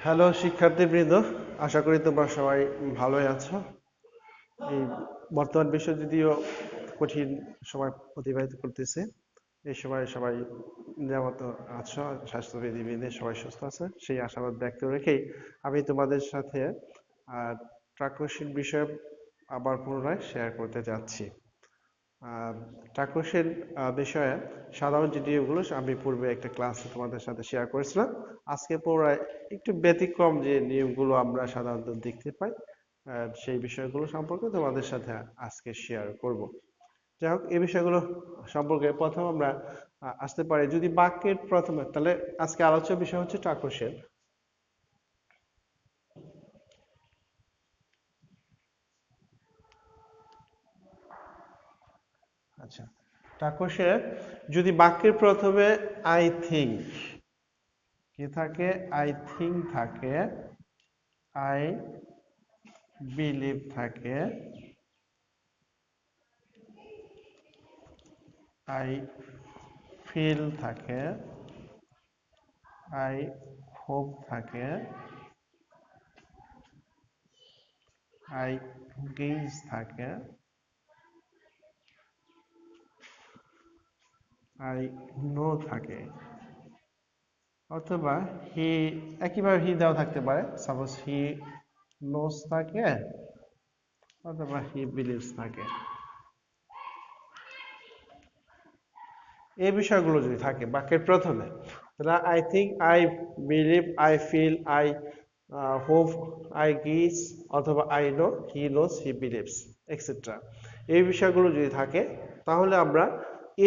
Hello শিক্ষার্থীবৃন্দ, আশা করি তোমরা সবাই ভালোই আছো। এই বর্তমান বিশ্ব যদিও কঠিন সময় অতিবাহিত করতেছে, এই সময় সবাই নিরাপদ আছো, স্বাস্থ্যবিধি মেনে সবাই সুস্থ আছে সেই আশাবাদ ব্যক্ত রেখেই আমি তোমাদের সাথে ট্রাক বিষয়ে আবার পুনরায় শেয়ার করতে যাচ্ছি। ট্রাক বিষয়ে সাধারণ যে নিয়মগুলো আমি পূর্বে একটা ক্লাসে তোমাদের সাথে শেয়ার করেছিলাম। আজকে পুনরায় একটু ব্যতিক্রম যে নিয়মগুলো আমরা সাধারণত দেখতে পাই, সেই বিষয়গুলো সম্পর্কে তোমাদের সাথে আজকে শেয়ার করব। যাই হোক, এই বিষয়গুলো সম্পর্কে প্রথম আমরা আসতে পারি যদি বাক্যের প্রথমে, তাহলে আজকে আলোচ্য বিষয় হচ্ছে ট্রাক। আচ্ছা, টাকসে যদি বাক্যের প্রথমে আই থিঙ্ক কি থাকে, আই থিঙ্ক থাকে, আই বিলিভ থাকে, আই ফিল থাকে, আই হোপ থাকে, আই গেজ থাকে, আই নো থাকে, অথবা হি, একইভাবে হি দেওয়া থাকতে পারে, সাপোজ হি নোস থাকে অথবা হি বিলিভস থাকে। এই বিষয়গুলো যদি থাকে বাক্যের প্রথমে, তাহলে I think, I believe, I feel, I hope, I guess, অথবা I know, he knows, he believes, etcetera. এই বিষয়গুলো যদি থাকে তাহলে আমরা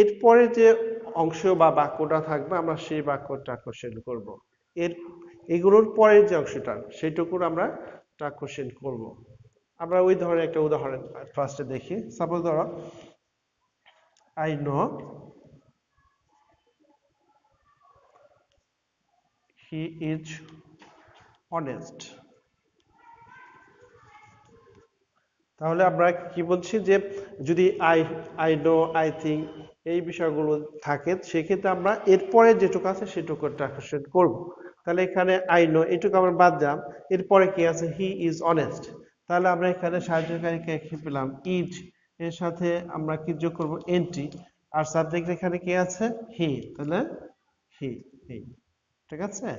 এরপরে যে অংশ বা বাক্যটা থাকবে আমরা সেই বাক্যটা কোশ্চেন করব। এর এগুলোর পরের যে অংশটা সেইটুকুর আমরা কোশ্চেন করব। আমরা ওই ধরনের একটা উদাহরণ ফার্স্টে দেখি। সাপোজ ধরো, I know he is honest। তাহলে আমরা কি বলছি যে যদি I I know, I think এই বিষয়গুলো থাকে সেক্ষেত্রে আমরা এরপরে যেটুকু আছে সেটুকু ট্রান্সলেট করব। তাহলে এখানে আই নো এটুকু আমরা বাদ দিলাম, এরপরে কি আছে, হি ইজ অনেস্ট। তাহলে আমরা এখানে সাহায্যকারীকে কি পেলাম, ইজ, এর সাথে আমরা কি যোগ করব, এনটি, আর সাবজেক্ট এখানে কি আছে, হি, তাহলে হি, হি, ঠিক আছে।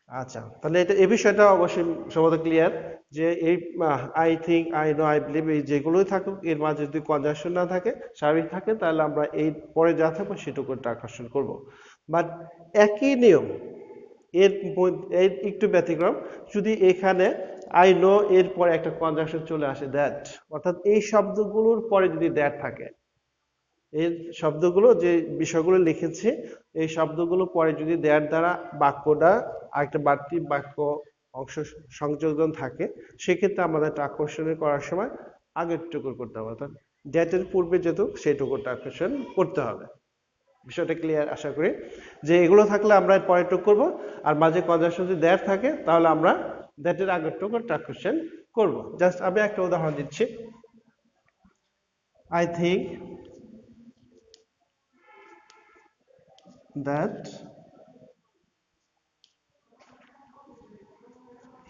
আচ্ছা, তাহলে এটা এই বিষয়টা অবশ্যই সবাই ক্লিয়ার যে এই I think, I know, I believe এই যেগুলোই থাকুক এর মাঝে যদি কনজাংশন না থাকে, স্বাভাবিক থাকে, তাহলে আমরা এই পরে যা থাকবে সেটুকু আকর্ষণ করব। বাট একই নিয়ম এর একটু ব্যতিক্রম, যদি এখানে আই নো এর পরে একটা কনজাংশন চলে আসে, দ্যাট, অর্থাৎ এই শব্দগুলোর পরে যদি দ্যাট থাকে, এই শব্দগুলো যে বিষয়গুলো লিখেছি এই শব্দগুলো পরে যদি দেয়ার দ্বারা বাক্যটা আরেকটা বাড়তি বাক্য অংশ সংযোজন থাকে, সেক্ষেত্রে আমাদের আকর্ষণ করার সময় আগের টুকু করতে হবে, অর্থাৎ ডেটের পূর্বে যেটুক সেইটুকুটা আকর্ষণ করতে হবে। বিষয়টা ক্লিয়ার আশা করি। যে এগুলো থাকলে আমরা পরের টুক করবো, আর মাঝে কনজাংশন যদি দ্যাট থাকে তাহলে আমরা দ্যাটের আগের টুকু আকর্ষণ করব। জাস্ট আমি একটা উদাহরণ দিচ্ছি। I think that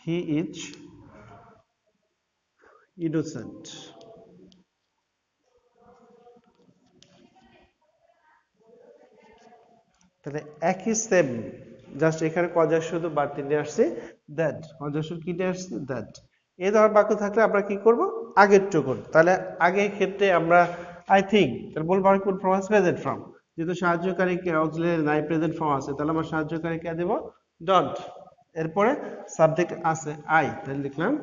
he is innocent। তাহলে একই সেম, জাস্ট এখানে কনজাংশন শুধু বাড়তি নিয়ে আসছে, দ্যাট কনজাংশন কি নিয়ে আসছে, দ্যাট। এই ধরনের বাক্য থাকলে আমরা কি করব, আগের টুকুন। তাহলে আগের ক্ষেত্রে আমরা আই থিঙ্ক, তাহলে বলবো আমি কোন ফর্ম আছে, প্রেজেন্ট ফর্ম। যেহেতু সাহায্যকারী অক্সিলারি নাই, প্রেজেন্ট ফর্ম আছে, তাহলে আমরা সাহায্যকারীকে দেব ডন্ট। এরপরে সাবজেক্ট আছে আই, তাহলে লিখলাম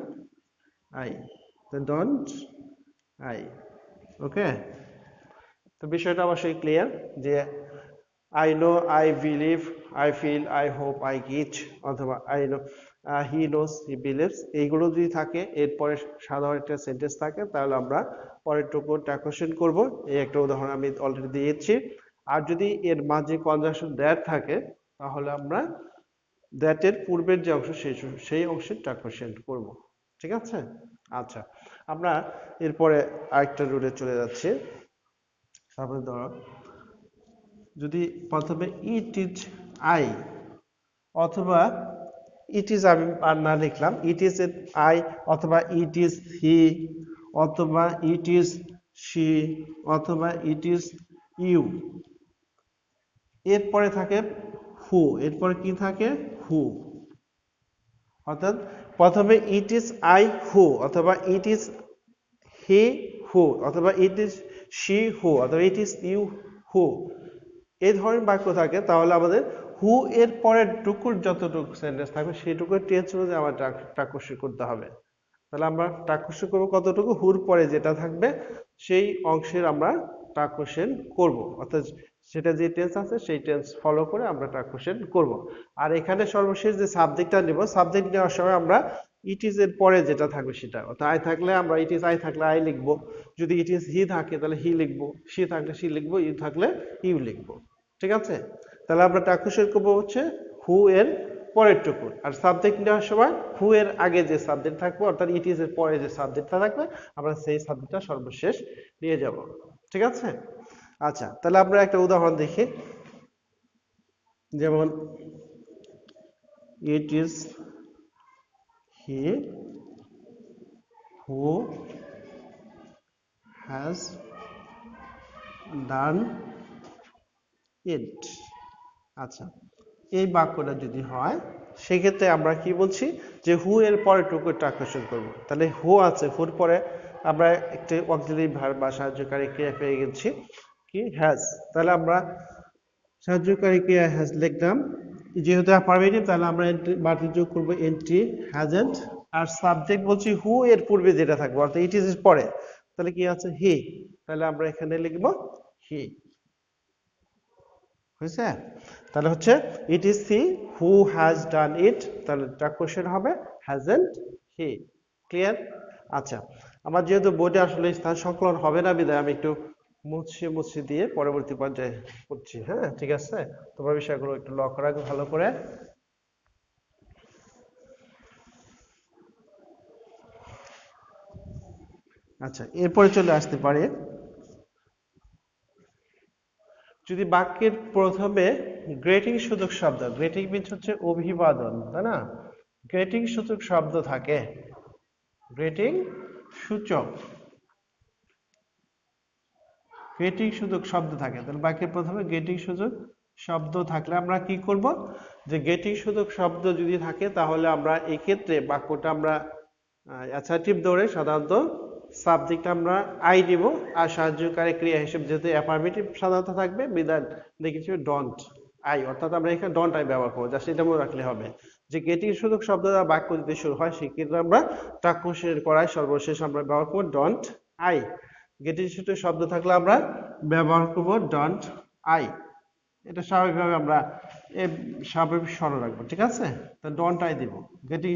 আই, ডন্ট আই। ওকে, তো বিষয়টা অবশ্যই ক্লিয়ার যে I know, I believe, I feel, I hope, I get, অথবা I know, he knows, he believes, এইগুলো যদি থাকে এরপরে সাধারণ একটা সেন্টেন্স থাকে তাহলে আমরা পরের টুকু কোশ্চেন করব। এই একটা উদাহরণ আমি অলরেডি দিয়েছি। আর যদি এর মাঝে কনজাংশন দ্যাট থাকে তাহলে আমরা দ্যাটের পূর্বের যে অংশ সেই অংশের কোশ্চেন করব। ঠিক আছে। আচ্ছা, আমরা এরপরে আরেকটা রুটে চলে যাচ্ছি। তারপরে ধরো যদি প্রথমে ইট ইজ আই অথবা ইট ইজ আমি আর না লিখলাম, ইট ইজ আই, অথবা ইট ইজ হি, অথবা ইট ইজ শি, অথবা ইট ইজ ইউ। এরপরে থাকে হু, এরপরে কি থাকে? হু। অর্থাৎ প্রথমে ইট ইজ আই হু, অথবা ইট ইজ হি হু, অথবা ইট ইজ শি হু, অথবা ইট ইজ ইউ হু, এই ধরনের বাক্য থাকে, তাহলে আমাদের হু এর পরের টুকুর যতটুকু সেন্টেন্স থাকবে সেইটুকু টেন্স অনুযায়ী আমার টাকুশি করতে হবে। তাহলে আমরা টাকুশি করবো কতটুকু? হুর পরে যেটা থাকবে সেই অংশের আমরা টাকুশন করব, অর্থাৎ সেটা যে টেন্স আছে সেই টেন্স ফলো করে আমরা টাকুশন করব। আর এখানে সর্বশেষ যে সাবজেক্টটা নেব, সাবজেক্ট নেওয়ার সময় আমরা ইট ইজ এর পরে যেটা থাকবে সেটা, অর্থাৎ আই থাকলে আমরা ইট ইজ আই থাকলে আই লিখবো, যদি ইট ইজ হি থাকে তাহলে হি লিখবো, সি থাকলে সি লিখবো, ইউ থাকলে ইউ লিখবো। ঠিক আছে? তাহলে আমরা টাকুশন করবো হচ্ছে হু এর পরের টুকু, আর সাবজেক্ট নেওয়ার সময় হু এর আগে যে সাবজেক্ট থাকবে, অর্থাৎ ইট ইজ এর পরে যে সাবজেক্টটা থাকবে, আমরা সেই সাবজেক্টটা সর্বশেষ নিয়ে যাব। ঠিক আছে? আচ্ছা, তাহলে আমরা একটা উদাহরণ দেখি। যেমন it is he who has done ইট। আচ্ছা, এই বাক্যটা যদি হয় সেক্ষেত্রে আমরা কি বলছি যে হু এর পরে টুকুটা আকর্ষণ করব। তাহলে হু আছে, হুর পরে আমরা একটি অক্সিলারি ভার্ব বা সাহায্যকারী ক্রিয়া পেয়ে গেছি কি? হ্যাজ। তাহলে আমরা সাহায্যকারী ক্রিয়া হ্যাজ লিখলাম, যেহেতু অ্যাফার্মেটিভ তাহলে আমরা বাড়তি যোগ করবো এনটি হ্যাজেন্ট, আর সাবজেক্ট বলছি হু এর পূর্বে যেটা থাকবে, অর্থাৎ ইট ইজ এর পরে, তাহলে কি আছে? হি। তাহলে আমরা এখানে লিখবো হি। হয়েছে? তাহলে হচ্ছে it is he who has done ইট, তাহলে এটা কোশ্চেন হবে হ্যাজেন্ট হি। ক্লিয়ার? আচ্ছা, আমার যেহেতু বোর্ডে আসলে স্থান সংকলন হবে না বিধায় আমি একটু মুছে মুছে দিয়ে পরবর্তী পর্যায়ে করছি। হ্যাঁ, ঠিক আছে? তোমার বিষয়গুলো একটু লক্ষ্য রাখবে ভালো করে। আচ্ছা, এরপরে চলে আসতে পারে যদি বাক্যের প্রথমে গ্রেটিং সূচক শব্দ, গ্রেটিং মিন্স হচ্ছে অভিবাদন, তাই না? গ্রেটিং সূচক শব্দ থাকে, গ্রেটিং সূচক, গ্রেটিং সূচক শব্দ থাকে, তাহলে বাক্যের প্রথমে গ্রেটিং সূচক শব্দ থাকলে আমরা কি করব? যে গ্রেটিং সূচক শব্দ যদি থাকে তাহলে আমরা এই ক্ষেত্রে বাক্যটা আমরা অ্যাসার্টিভ ধরে সাধারণত সাবজেক্ট আমরা আই দিব, আর সাহায্যকারী ক্রিয়া হিসেবে যেহেতু অ্যাফার্মেটিভ সাধারণত থাকবে বিধান দেখেছি ডন্ট আই, অর্থাৎ আমরা এখানে ডন্ট আই ব্যবহার করবো, জাস্ট এটা মনে রাখলে হবে যে গেটিং সূচক শব্দ দ্বারা বাক্য যদি শুরু হয় সেক্ষেত্রে আমরা টাকুশের করায় সর্বশেষ আমরা ব্যবহার করবো ডন্ট আই। গেটিং সূচক শব্দ থাকলে আমরা ব্যবহার করবো ডন্ট আই। এটা স্বাভাবিকভাবে আমরা স্বাভাবিক স্মরণ রাখবো। ঠিক আছে? তা ডন্ট আই দিব। গেটিং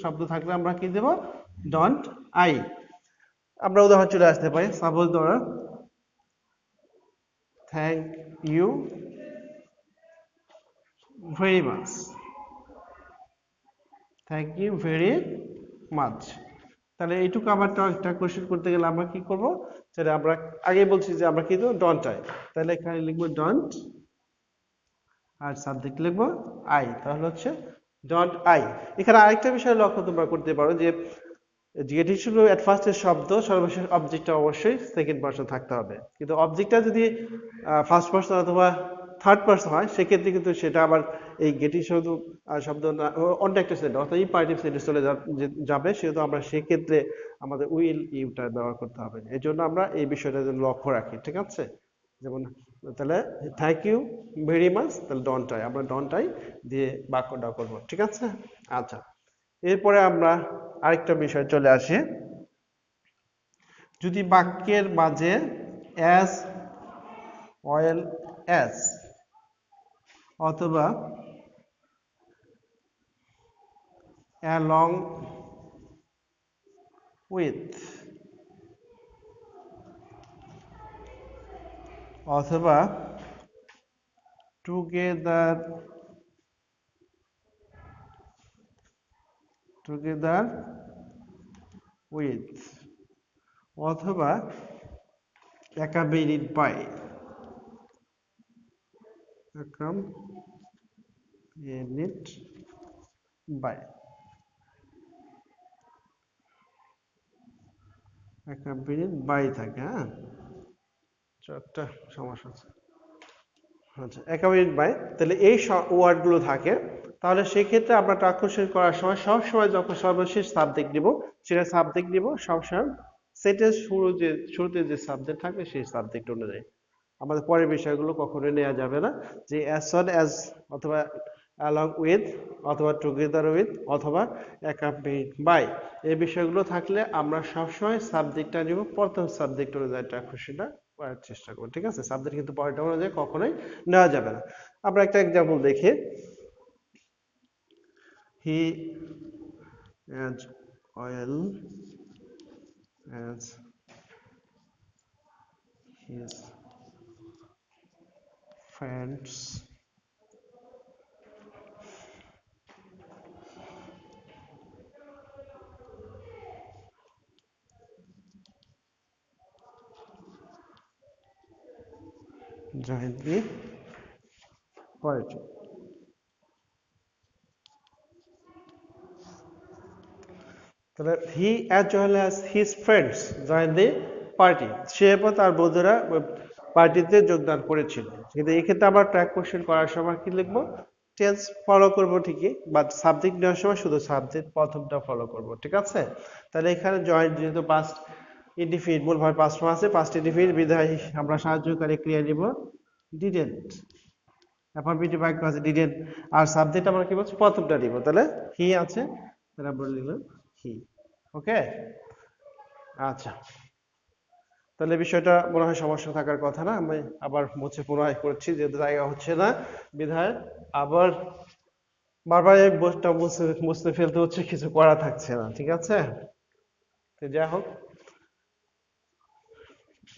শব্দ থাকলে আমরা কি দেব? Don't I. আমরা উদাহরণ চলে আসতে পারি, সাপোজ ধরো thank you very much, thank you very much. তাহলে এইটুকু আবার একটা কোশ্চেন করতে গেলে আমরা কি করব? সেটা আমরা আগে বলছি যে আমরা কি দেবো? Don't I. তাহলে এখানে লিখবো ডন্ট, আর সাবজেক্ট লিখবো আই, তাহলে হচ্ছে ডন্ট আই। এখানে আরেকটা বিষয় লক্ষ্য তোমরা করতে পারো যে গেটিং শুধু এট ফার্স্টের শব্দ সর্বশেষ অবজেক্টটা অবশ্যই সেকেন্ড পারসন থাকতে হবে, কিন্তু অবজেক্টটা যদি ফার্স্ট পারসন অথবা থার্ড পারসন হয় সেক্ষেত্রে কিন্তু সেটা আবার এই গেটিং শুধু শব্দ না অন্য একটা সেন্টেন্স অর্থাৎ ইম্পারেটিভ সেন্টেন্স চলে যাবে, সেহেতু আমরা সেক্ষেত্রে আমাদের উইল ইউটা ব্যবহার করতে হবে। এই জন্য আমরা এই বিষয়টা যেন লক্ষ্য রাখি। ঠিক আছে? যেমন তাহলে থ্যাংক ইউ ভেরি মাচ, তাহলে ডন্ট আই, আমরা ডন্ট আই দিয়ে বাক্যটা করবো। ঠিক আছে? আচ্ছা, এরপরে আমরা আরেকটা বিষয় চলে আসি। যদি বাক্যের মাঝে অ্যাজ ওয়েল অ্যাজ অথবা অ্যালং উইথ অথবা টুগেদার উইথ অথবা accompanied by, accompanied by accompanied by থাকে, হ্যাঁ। একটা সমস্যা আছে। আচ্ছা, অ্যাকম্পানিড বাই, তাহলে এই ওয়ার্ডগুলো থাকে। তাহলে সেক্ষেত্রে আমরা ট্রান্সলেশন করার সময় সবসময় যখন সর্বশেষ সাবজেক্ট নিব, সেটা সাবজেক্ট নিব সবসময় সেন্টেন্স শুরুতে যে সাবজেক্ট থাকবে সেই সাবজেক্ট অনুযায়ী। আমাদের পরের বিষয়গুলো কখনোই নেওয়া যাবে না, যে অ্যাজ সন অ্যাজ অথবা অ্যালং উইথ অথবা টুগেদার উইথ অথবা অ্যাকম্পানিড বাই, এই বিষয়গুলো থাকলে আমরা সবসময় সাবজেক্টটা নিব প্রথম সাবজেক্ট অনুযায়ী ট্রান্সলেশনটা করার চেষ্টা করব, ঠিক আছে। সাবজেক্ট কিন্তু পরেরটা অনুযায়ী কখনোই নেওয়া যাবে না। আমরা একটা এক্সাম্পল দেখি। He as well as his friends join the party. তাহলে he as well as his friends join the party, সে এবং তার বন্ধুরা পার্টিতে যোগদান করেছিল। কিন্তু এই ক্ষেত্রে আমরা ট্র্যাক কোশ্চেন করার সময় কি লিখবো, টেন্স ফলো করব ঠিকই, বাট সাবজেক্ট নেওয়ার সময় শুধু সাবজেক্ট প্রথমটা ফলো করব, ঠিক আছে। তাহলে এখানে জয়েন যেহেতু পাস্ট ইনডিফিনিট, মূল ভার্ব পাস্ট ফর্ম আছে, পাস্ট ইনডিফিনিট বিধায় আমরা সাহায্যকারী ক্রিয়া নিব ডিডেন্ট। এখন বিটি বাক্য আছে ডিডেন্ট, আর সাবজেক্ট আমরা কি বলছি প্রথমটা দিব, তাহলে হি আছে, তাহলে আমরা লিখলাম হি। ওকে, আচ্ছা। তাহলে বিষয়টা মনে হয় সমস্যা থাকার কথা না, আমি আবার মুছে পুনরায় করছি, যেহেতু জায়গা হচ্ছে না বিধায় আবার বারবার এই বোর্ডটা মুছে মুছতে ফেলতে হচ্ছে, কিছু করা থাকছে না, ঠিক আছে। তো যাই হোক,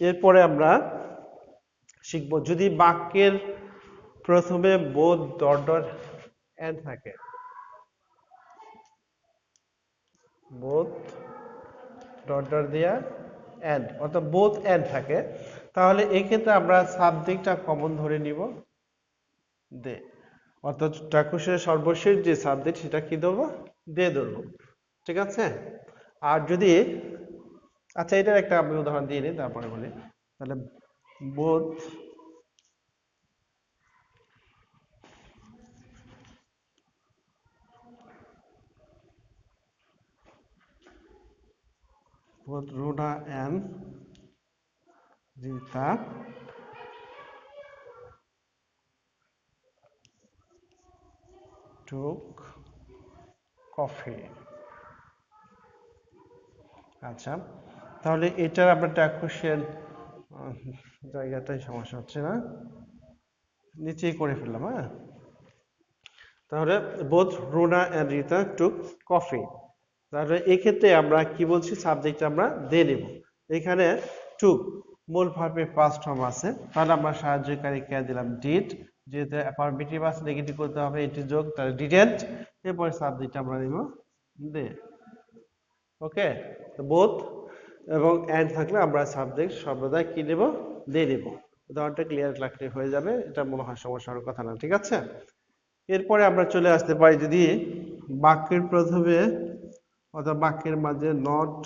এরপরে আমরা শিখবো যদি বাক্যের প্রথমে বোধ ডট ডট এন্ড থাকে, বোধ ডট ডট দেয়া এন্ড অর্থাৎ বোথ এন্ড থাকে, তাহলে এক্ষেত্রে আমরা সাবজেক্টটা কমন ধরে নিব দে, অর্থাৎ চাক্ষুষের সর্বশেষ যে সাবজেক্ট সেটা কি ধরবো, দে ধরবো, ঠিক আছে। আর যদি, আচ্ছা এটার একটা আমি উদাহরণ দিয়ে নিই তারপরে বলি। তাহলে both both Runa and Rita took coffee. আচ্ছা, তাহলে এটার আমরা ট্যাকুশের জায়গাটাই সমস্যা হচ্ছে না, নিচেই করে ফেললাম, হ্যাঁ। তাহলে both Runa and Rita took coffee, তাহলে এক্ষেত্রে আমরা কি বলছি, সাবজেক্ট আমরা দিয়ে দেব। এখানে টুক মূল ভার্বের পাস্ট ফর্ম আছে, তাহলে আমরা সাহায্যকারী ক্রিয়া দিলাম ডিড, যেহেতু অ্যাফার্মেটিভ আছে নেগেটিভ করতে হবে, এটি যোগ, তাহলে ডিডেন্ট, এরপরে সাবজেক্ট আমরা দিব দে। ওকে, বোথ এবং অ্যান্ড থাকলে আমরা সাবজেক্ট সর্বদাই কি দেব, দিয়ে দেব। উদাহরণটা ক্লিয়ার রাখলে হয়ে যাবে, এটা মনে হয় সমস্যার কথা না, ঠিক আছে। এরপরে আমরা চলে আসতে পারি যদি বাক্যের প্রথমে অথবা বাক্যের মাঝে নট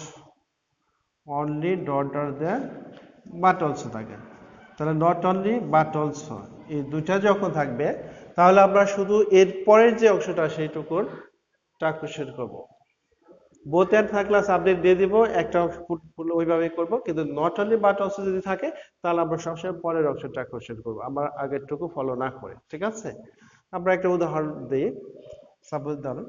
অনলি ডট ডট দেয় বাট অলসো থাকে, তাহলে নট অনলি বাট অলসো এই দুইটা যখন থাকবে, তাহলে আমরা শুধু এর পরের যে অংশটা সেইটুকুর ট্রান্সলেশন করব। বোথ এন্ড থাকলে সাবজেক্ট দিয়ে দিব, একটা ওইভাবে করব, কিন্তু নট অনলি বাট অলসো যদি থাকে তাহলে আমরা সবসময় পরের অংশটা কোশ্চেন করব, আমরা আগেরটুকু ফলো না করে, ঠিক আছে। আমরা একটা উদাহরণ দিই, সাপোজ ধরুন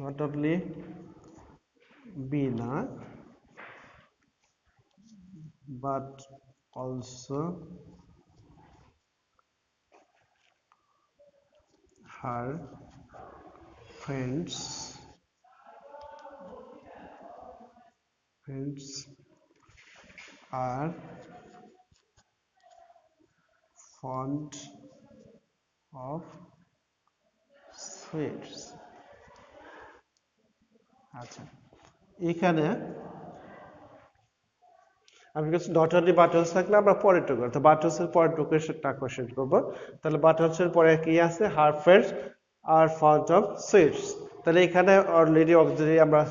not only Bina but also her friends are fond of sweets। আচ্ছা, এখানে আমি কিছু নট অনলি বাটনস থাকলে আমরা পরের টুকু অর্থাৎ বাটনসের পরের টুকু সেটা কোশ্চেন করবো। তাহলে বাটনসের পরে কি আছে, হারফেস আর ফন্ট অফ সুইটস। তাহলে এখানে অলরেডি অক্সিলারি আমরা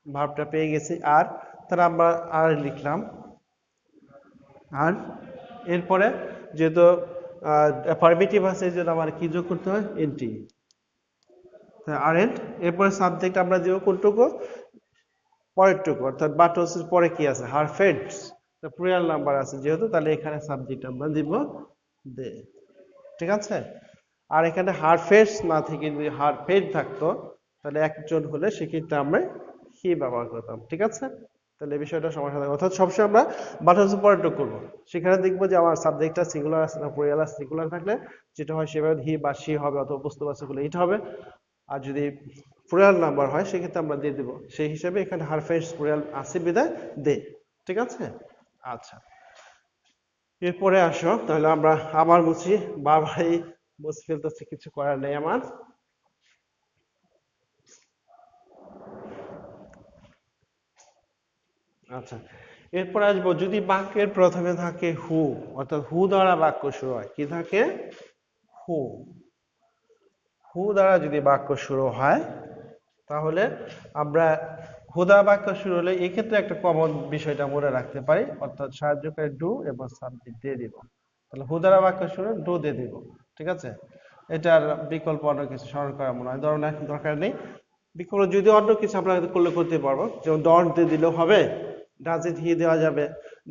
ভার্বটা পেয়ে গেছি আর, তাহলে আমরা আর লিখলাম। আর এরপরে যেহেতু অ্যাফার্মেটিভ আছে এই জন্য আমার কি যোগ করতে হয়, এনটি আর এন্ড। এরপরে সাবজেক্ট আমরা দিব কোনটুকু, পরের টুকু অর্থাৎ বাটনসের পরে কি আছে, হারফেডস, প্লুরাল নাম্বার আছে যেহেতু, তাহলে এখানে সাবজেক্ট আমরা দিব দে। ঠিক আছে। আর এখানে হারফেডস না থেকে যদি হারফেড থাকতো তাহলে একজন হলে সেক্ষেত্রে আমরা হি ব্যবহার করতাম। ঠিক আছে। তাহলে এই বিষয়টা সমস্যা থাকে, অর্থাৎ সবসময় আমরা বাটনসের পরের টুকু করবো। সেখানে দেখবো যে আমার সাবজেক্টটা সিঙ্গুলার আছে না প্লুরাল আছে, সিঙ্গুলার থাকলে যেটা হয় সেভাবে হি বা সি হবে অথবা বস্তুবাচক হলে ইট হবে। আর যদি প্লুরাল নাম্বার হয় সেক্ষেত্রে আমরা দিয়ে দেব, সেই হিসাবে এখানে হারফেস প্লুরাল আছে বিদায় দে। ঠিক আছে। আচ্ছা, এরপরে আসো তাহলে আমরা আবার মুছি, বাবাই মুছে ফেলতেছে, কিছু করার নেই আমার। আচ্ছা, এরপরে আসবো যদি বাক্যের প্রথমে থাকে হু, অর্থাৎ হু দ্বারা বাক্য শুরু হয়, কি থাকে, হু। হু দ্বারা যদি বাক্য শুরু হয় তাহলে আমরা হু দ্বারা বাক্য শুরু হলে এক্ষেত্রে একটা কমন বিষয়টা মনে রাখতে পারি, অর্থাৎ সাহায্যকারী ডু এবং সাবজেক্ট দিয়ে দিব। তাহলে হু দ্বারা বাক্য শুরু ডু দিয়ে দিব। ঠিক আছে। এটার বিকল্প অন্য কিছু স্মরণ করা মনে হয় ধরনের দরকার নেই। বিকল্প যদি অন্য কিছু আমরা করলে করতে পারবো, যেমন ডন্ট দিয়ে দিলেও হবে, ডাজ ইট হি দেওয়া যাবে,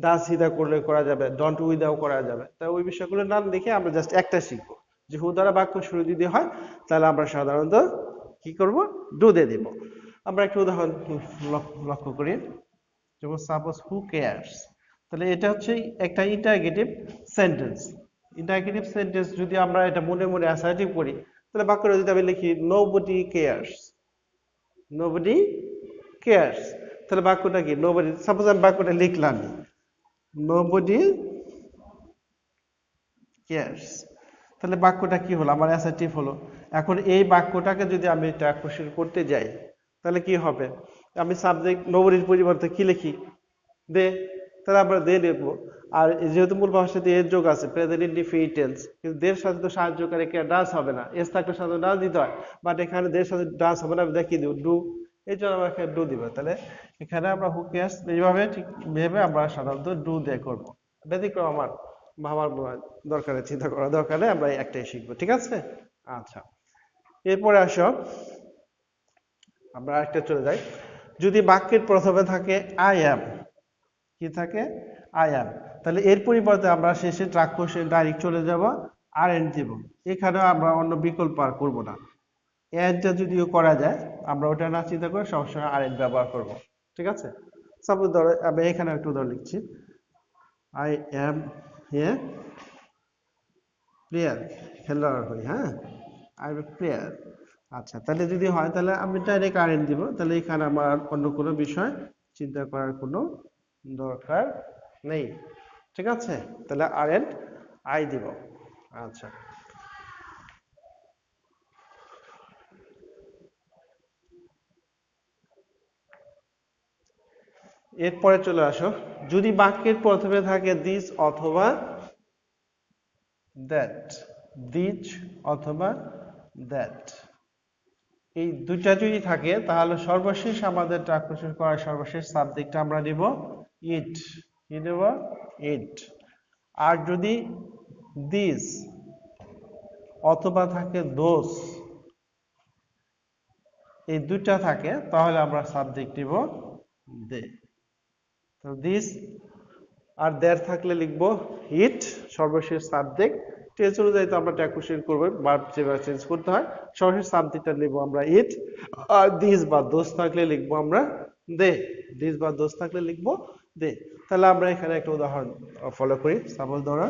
ডাজ হি দা করলে করা যাবে, ডন্ট উই দাও করা যাবে। তাই ওই বিষয়গুলো না দেখে আমরা জাস্ট একটা শিখবো যে হু দ্বারা বাক্য শুরু যদি হয় তাহলে আমরা সাধারণত কি করব, ডু দিয়ে দিব। আমরা একটা উদাহরণ লক্ষ্য করি, যেমন সাপোজ হু কেয়ারস। তাহলে এটা হচ্ছে একটা ইন্টারগেটিভ সেন্টেন্স। ইন্টারগেটিভ সেন্টেন্স যদি আমরা এটা মনে মনে অ্যাসার্টিভ করি তাহলে বাক্যটা যদি আমি লিখি নোবডি কেয়ারস, নোবডি কেয়ারস, তাহলে বাক্যটা কি, নোবডি, সাপোজ আমি বাক্যটা লিখলাম নোবডি কেয়ারস, তাহলে বাক্যটা কি হলো, আমার অ্যাসার্টিভ হলো। এখন এই বাক্যটাকে যদি আমি ট্রান্সলেশন করতে যাই তাহলে কি হবে, আমি সাবজেক্ট নোবডির পরিবর্তে কি লিখি, দে, তাহলে আমরা দে লিখবো। আর যেহেতু মূল ভাষাতে এর যোগ আছে প্রেজেন্ট ইনডিফিনিট টেন্স, কিন্তু দের সাথে তো সাহায্যকারী কে ডাস হবে না, এস থাকলে সাথে ডাস দিতে হয়, বাট এখানে দের সাথে ডাস হবে না, আমি দেখিয়ে দিব ডু, এই জন্য আমরা এখানে ডু দিব। তাহলে এখানে আমরা হু কেয়ার্স এইভাবে ঠিক ভেবে আমরা সাধারণত ডু দিয়ে করবো। ব্যতিক্রম আমার ভাবার দরকার নেই, চিন্তা করার দরকার নেই, আমরা একটাই শিখবো। ঠিক আছে। আচ্ছা, এরপরে আসো আমরা একটা চলে যাই, যদি বাক্যের প্রথমে থাকে আই অ্যাম, কি থাকে, আই অ্যাম, তাহলে এর পরিবর্তে আমরা শেষে ট্রাক কোষে ডাইরেক্ট চলে যাব আর এন দিব। এখানেও আমরা অন্য বিকল্প আর করবো না, এনটা যদিও করা যায় আমরা ওটা না চিন্তা করে সবসময় আর এন ব্যবহার করব। ঠিক আছে। সাপোজ ধরো আমি এখানে একটু উদাহরণ লিখছি, আই অ্যাম এ প্লেয়ার, খেলোয়াড় হই, হ্যাঁ, আই এম এ প্লেয়ার। আচ্ছা, তাহলে যদি হয় তাহলে আমি ডাইরেক্ট আর এন দিব, তাহলে এখানে আমার অন্য কোনো বিষয় চিন্তা করার কোনো দরকার নেই। ঠিক আছে। তাহলে আর এন আই দিব। আচ্ছা, এরপরে চলে আসো, যদি বাক্যের প্রথমে থাকে দিস অথবা দ্যাট, দিস অথবা দ্যাট, এই দুইটা যদি থাকে তাহলে সর্বশেষ আমাদের ট্রান্সলেশন করার সর্বশেষ সাবজেক্ট আমরা নিব ইট, কি নেব, ইট। আর যদি দিস অথবা থাকে দোস, এই দুইটা থাকে তাহলে আমরা সাবজেক্ট নিব দে। তো দিস আর দেয়ার থাকলে লিখবো ইট, সর্বশেষ সাবজেক্ট। টেন্স অনুযায়ী তো আমরা ট্রান্সলেশন করব, ভার্ব যেভাবে চেঞ্জ করতে হয়, সর্বশেষ সাবজেক্টটা লিখব আমরা ইট। আর দিস বা দোস থাকলে লিখবো আমরা দে, দিস বা দোস থাকলে লিখবো দে। তাহলে আমরা এখানে একটা উদাহরণ ফলো করি, সাপোজ ধরো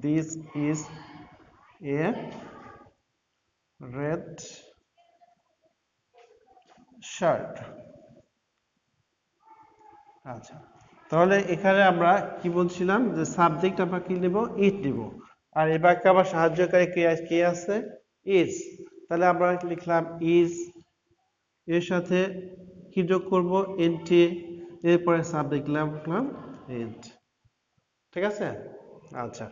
this is a red shirt. আচ্ছা, তাহলে এখানে আমরা কি বলছিলাম যে সাবজেক্ট আমরা কি নেব, ইট নেব। আর এই বাক্যে আবার সাহায্যকারী কে আছে, ইজ। তাহলে আমরা লিখলাম ইজ, এর সাথে কি কি যোগ করব এনটি, এরপরে সাবজেক্ট লিখলাম এন্ড। ঠিক আছে? আচ্ছা,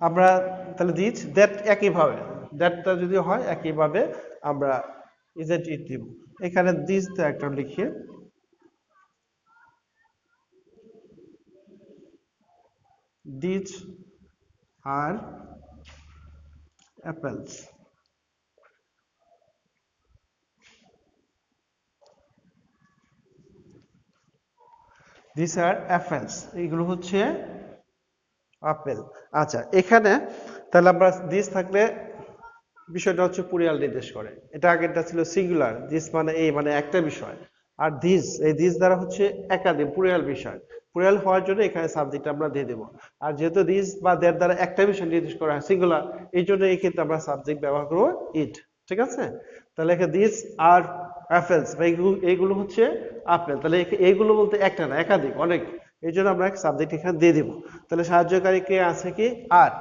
আমরা তাহলে দিস দ্যাট একইভাবে, দ্যাটটা যদি হয় একইভাবে আমরা ইজেন্ট ইট দিব। এখানে দিস একটা লিখে these are apples. These are apples. এগুলো হচ্ছে আপেল। আচ্ছা, এখানে তাহলে আমরা দিস থাকলে বিষয়টা হচ্ছে প্লুরাল নির্দেশ করে। এটা আগেরটা ছিল সিঙ্গুলার, দিস মানে এই মানে একটা বিষয়। আর দিস, এই দিস দ্বারা হচ্ছে একাধিক প্লুরাল বিষয়। প্লুরাল হওয়ার জন্য এখানে সাবজেক্ট আমরা দিয়ে দেব। আর যেহেতু দিস বা দ্যাট দ্বারা একটা বিষয় নির্দেশ করা হয় সিঙ্গুলার, এই জন্য এই ক্ষেত্রে আমরা সাবজেক্ট ব্যবহার করব ইট। ঠিক আছে? তাহলে এখানে দিস আর অ্যাপেলস, এইগুলো হচ্ছে আপেল। তাহলে এইগুলো বলতে একটা না, একাধিক, অনেক। এই জন্য আমরা সাবজেক্ট এখানে দিয়ে দিব। তাহলে সাহায্যকারী কে আছে কি আর,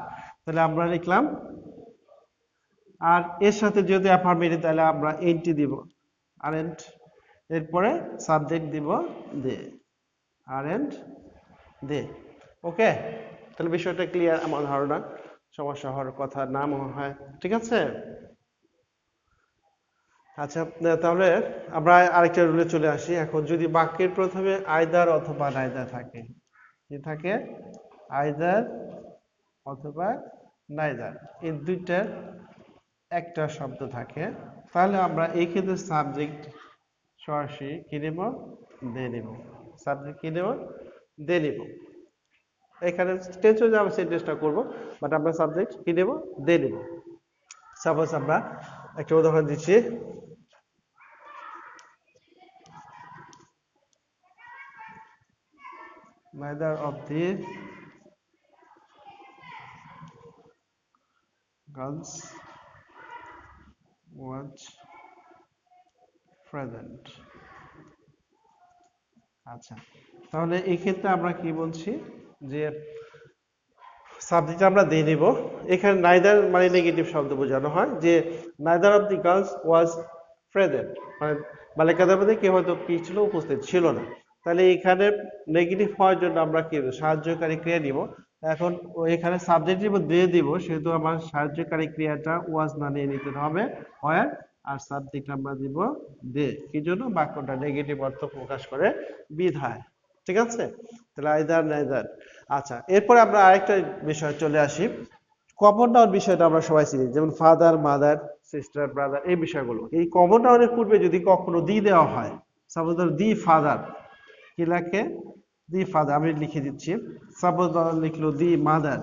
তাহলে আমরা লিখলাম আর, এর সাথে যেহেতু অ্যাফার্মেটিভ তাহলে আমরা এনটি দিব, আরেন্ট। এরপরে সাবজেক্ট দিব দে, আরেন্ট দে। ওকে, তাহলে বিষয়টা ক্লিয়ার আমার ধারণা, সমস্যা হওয়ার কথা না মনে হয়। ঠিক আছে? আচ্ছা, তাহলে আমরা আরেকটা রুলে চলে আসি। এখন যদি বাক্যের প্রথমে আইদার অথবা নাইদার থাকে, কি থাকে? আইদার অথবা নাইদার, এই দুইটার একটা শব্দ থাকে, তাহলে আমরা এই ক্ষেত্রে সাবজেক্ট সরাসরি কি নেব? দে নেব। সাবজেক্ট কি নেব? দে নেব। এখানে টেন্স অনুযায়ী আমরা সেন্টেন্সটা করব, বাট আমরা সাবজেক্ট কি নেব? দে নেব। সাপোজ আমরা একটা উদাহরণ দিচ্ছি। neither of the girls was present. আচ্ছা, তাহলে এই ক্ষেত্রে আমরা কি বলছি যে সাবজেক্ট আমরা দিয়ে নিব। এখানে নাইদার মানে নেগেটিভ শব্দ বোঝানো হয়, যে neither of the girls was present, মানে বালিকাদের মধ্যে কেউ হয়তো কি ছিল? উপস্থিত ছিল না। তাহলে এখানে নেগেটিভ হওয়ার জন্য আমরা কি সাহায্যকারী ক্রিয়া নিব। এখন এখানে সাবজেক্ট দিয়ে দিব, সেহেতু আমার সাহায্যকারী ক্রিয়াটা ওয়াজ না নিয়ে নিতে হবে ওয়্যার, আর সাবজেক্ট আমরা দিব দে। কি জন্য? বাক্যটা নেগেটিভ অর্থ প্রকাশ করে বিধায়। ঠিক আছে? তাহলে আইদার নাইদার। আচ্ছা, এরপরে আমরা আরেকটা বিষয় চলে আসি। কমন নাউন বিষয়টা আমরা সবাই চিনি, যেমন ফাদার, মাদার, সিস্টার, ব্রাদার, এই বিষয়গুলো। এই কমন নাউনের পূর্বে যদি কখনো দি দেওয়া হয়, সাপোজ ধরো দি ফাদার, কি লেখে? দি ফাদার, আমি লিখে দিচ্ছি। সাপোজ লিখলো দি মাদার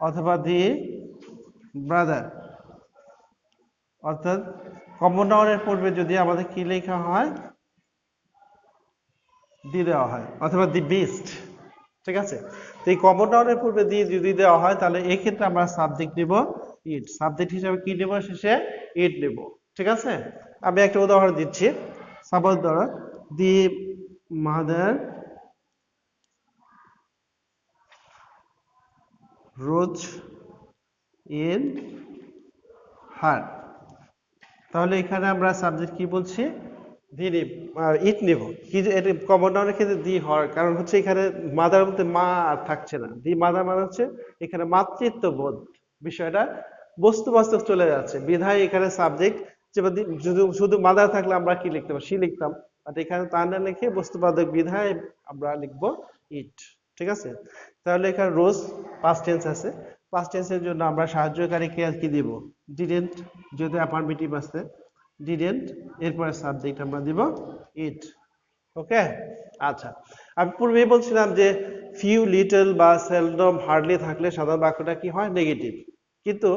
অথবা দি ব্রাদার, অর্থাৎ কমন নাউনের পূর্বে যদি আমাদের কি লেখা হয়? দি দেওয়া হয়, অথবা দি বিস্ট। ঠিক আছে? তো এই কমন নাউনের পূর্বে দি যদি দেওয়া হয়, তাহলে এই ক্ষেত্রে আমরা সাবজেক্ট নেব ইট। সাবজেক্ট হিসেবে কি নেব? শেষে ইট নেব। ঠিক আছে? আমি একটা উদাহরণ দিচ্ছি। সাপোজ ধরো the mother rose in her, তাহলে এখানে আমরা সাবজেক্ট কি বলছি? দি নিব, আর ইট নিব। কি যে এটা কমন নাউনের ক্ষেত্রে দি হওয়ার কারণ হচ্ছে এখানে মাদার বলতে মা আর থাকছে না। দি মাদার মানে হচ্ছে এখানে মাতৃত্ব বোধ, বিষয়টা বস্তু বাস্তব চলে যাচ্ছে, বিধায় এখানে সাবজেক্ট শুধু শুধু মাদার থাকলে আমরা কি লিখতে পারি? সি লিখতাম। বাট এখানে তা না লিখে বস্তুবাদক বিধায় আমরা লিখবো ইট। ঠিক আছে? তাহলে এখানে রোজ পাস্ট টেন্স আছে, পাস্ট টেন্সের জন্য আমরা সাহায্যকারী ক্রিয়া কি দিব? ডিডেন্ট, যদি অ্যাফার্মেটিভ আছে ডিডেন্ট, এরপরে সাবজেক্ট আমরা দিব ইট। ওকে? আচ্ছা, আমি পূর্বেই বলছিলাম যে ফিউ, লিটল বা সেলডম, হার্ডলি থাকলে সাধারণ বাক্যটা কি হয়? নেগেটিভ। কিন্তু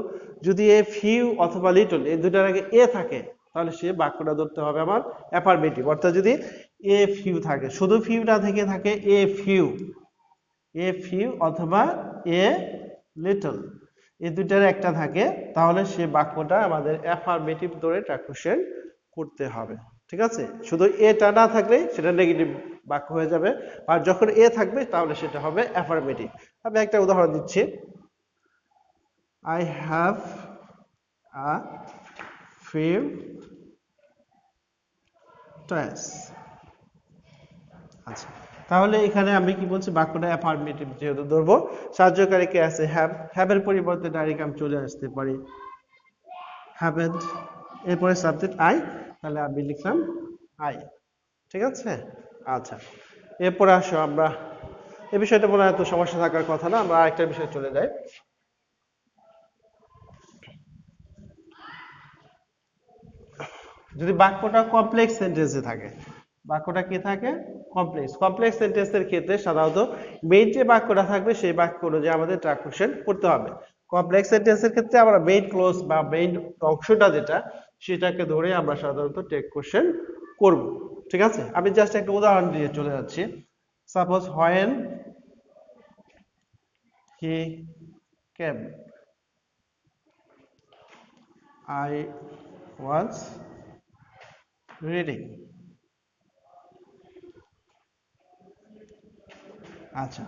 যদি এ ফিউ অথবা লিটল এই দুটার আগে এ থাকে, তাহলে সে বাক্যটা ধরতে হবে আমার অ্যাফার্মেটিভ। অর্থাৎ যদি এ ফিউ থাকে, শুধু ফিউ না থেকে থাকে এ ফিউ, এ ফিউ অথবা এ লিটল, এই দুটার একটা থাকে, তাহলে সে বাক্যটা আমাদের অ্যাফার্মেটিভ ধরে ট্রান্সলেশন করতে হবে। ঠিক আছে? শুধু এটা না থাকলে সেটা নেগেটিভ বাক্য হয়ে যাবে, আর যখন এ থাকবে তাহলে সেটা হবে অ্যাফার্মেটিভ। আমি একটা উদাহরণ দিচ্ছি। I have a few toys. আচ্ছা, তাহলে এখানে আমি কি বলছি, বাক্যটা অ্যাফার্মেটিভ যেহেতু ধরবো, সাহায্যকারী কে আছে হ্যাভ, হ্যাভের পরিবর্তে ডাইরেক্ট আমি চলে আসতে পারি হ্যাভেন্ট, এরপরে সাবজেক্ট আই, তাহলে আমি লিখলাম আই। ঠিক আছে। আচ্ছা, এরপরে আসো আমরা, এই বিষয়টা মনে হয় এত সমস্যা থাকার কথা না, আমরা আরেকটা বিষয়ে চলে যাই। যদি বাক্যটা কমপ্লেক্স সেন্টেন্সে থাকে, বাক্যটা কি থাকে, কমপ্লেক্স, কমপ্লেক্স সেন্টেন্সের ক্ষেত্রে সাধারণত মেইন যে বাক্যটা থাকবে সেই বাক্য অনুযায়ী আমাদের ট্রান্সক্রিপশন করতে হবে। কমপ্লেক্স সেন্টেন্সের ক্ষেত্রে আমরা মেইন ক্লোজ বা মেইন অংশটা যেটা, সেটাকে ধরে আমরা সাধারণত টেক কোশ্চেন করব। ঠিক আছে, আমি জাস্ট একটা উদাহরণ দিয়ে চলে যাচ্ছি। Suppose when he came, I was reading. আচ্ছা,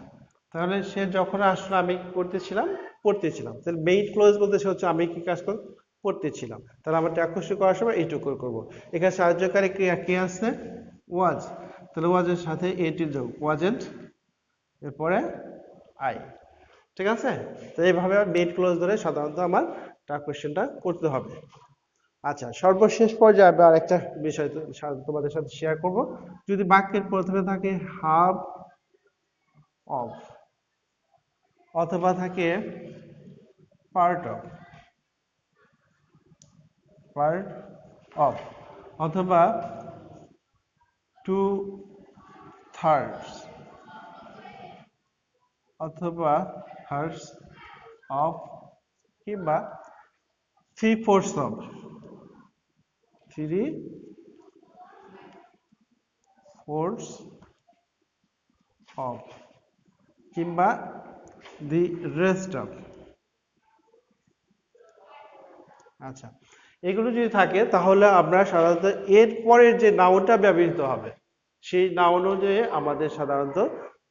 তাহলে সে যখন আসলো আমি কি করতেছিলাম, পড়তেছিলাম। তাহলে মেইন ক্লোজ বলতে সে হচ্ছে আমি কি কাজ করব, পড়তেছিলাম। তাহলে আমরা ট্যাকুশি করার সময় এইটুকু করব। এখানে সাহায্যকারী ক্রিয়া কি আছে, ওয়াজ, তাহলে ওয়াজের সাথে এটি যোগ, ওয়াজেন্ট, এরপরে আই। ঠিক আছে, তো এইভাবে মেইন ক্লোজ ধরে সাধারণত আমার ট্যাকুশনটা করতে হবে। আচ্ছা, সর্বশেষ পর্যায়ে আমি আর একটা বিষয় তোমাদের সাথে শেয়ার করব। যদি বাক্যের প্রথমে থাকে হাফ অফ, অথবা থাকে পার্ট অফ, পার্ট অফ, অথবা টু থার্ডস, অথবা থার্ডস অফ, কিংবা থ্রি ফোর্থস অফ, থ্রি ফোর্থস অফ, কিংবা দি রেস্ট অফ। আচ্ছা, এগুলো যদি থাকে তাহলে আমরা সাধারণত এর পরের যে নাউনটা ব্যবহৃত হবে সেই নাউন অনুযায়ী আমাদের সাধারণত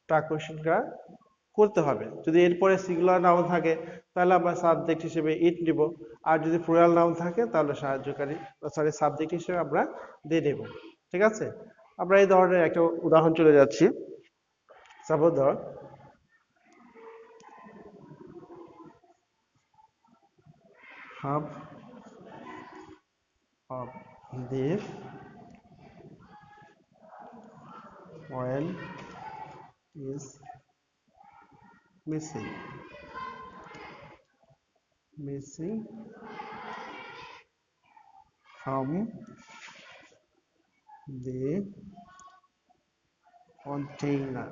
ট্রান্সলেশনটা করতে হবে। যদি এরপরে সিঙ্গুলার নাউন থাকে তাহলে আমরা সাবজেক্ট হিসেবে ইট নিব, আর যদি প্লুরাল নাউন থাকে তাহলে সাহায্যকারী সরি সাবজেক্ট হিসেবে আমরা দিয়ে দেব। ঠিক আছে, আমরা এই ধরনের একটা উদাহরণ চলে যাচ্ছি। সাপোজ ধর half of the oil is missing from the container।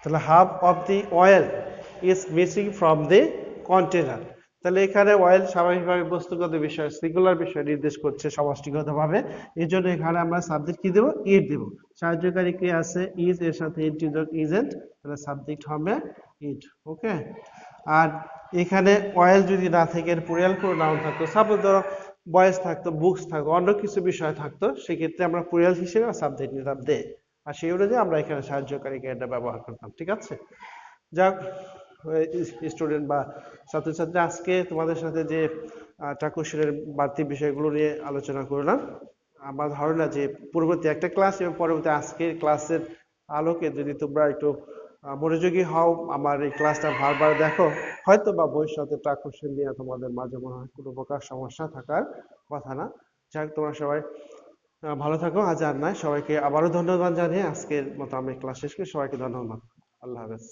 তাহলে half of the oil is missing from the container. তাহলে এখানে অয়েল স্বাভাবিকভাবে বস্তুগত বিষয়, সিঙ্গুলার বিষয় নির্দেশ করছে সমষ্টিগতভাবে, এই জন্য এখানে আমরা সাবজেক্ট কি দেবো, ইট দেবো। সাহায্যকারী কি আছে, ইজ, এর সাথে ইট যোগ ইজেন্ট, তাহলে সাবজেক্ট হবে ইট। ওকে, আর এখানে অয়েল যদি না থেকে এর প্লুরাল কোনো নাউন থাকতো, সাপোজ ধরো বয়েস থাকতো, বুকস থাকতো, অন্য কিছু বিষয় থাকতো, সেক্ষেত্রে আমরা প্লুরাল হিসেবে সাবজেক্ট নিতাম দে, আর সেই অনুযায়ী আমরা এখানে সাহায্যকারী ক্রিয়াটা ব্যবহার করতাম। ঠিক আছে, যাক স্টুডেন্ট বা ছাত্রছাত্রী, আজকে তোমাদের সাথে যে ট্রাকুশনের বাড়তি বিষয়গুলো নিয়ে আলোচনা করলাম, আমার ধারণা যে পূর্ববর্তী একটা ক্লাস এবং পরবর্তী আজকের ক্লাসের আলোকে যদি তোমরা একটু মনোযোগী হও, আমার এই ক্লাসটা বারবার দেখো, হয়তো বা ভবিষ্যতে ট্রাকুশন নিয়ে তোমাদের মাঝে মনে হয় কোনো প্রকার সমস্যা থাকার কথা না। যাক, তোমরা সবাই ভালো থাকো, আজ আর নয়, সবাইকে আবারও ধন্যবাদ জানিয়ে আজকের মতো আমি ক্লাস শেষ করি। সবাইকে ধন্যবাদ, আল্লাহ হাফেজ।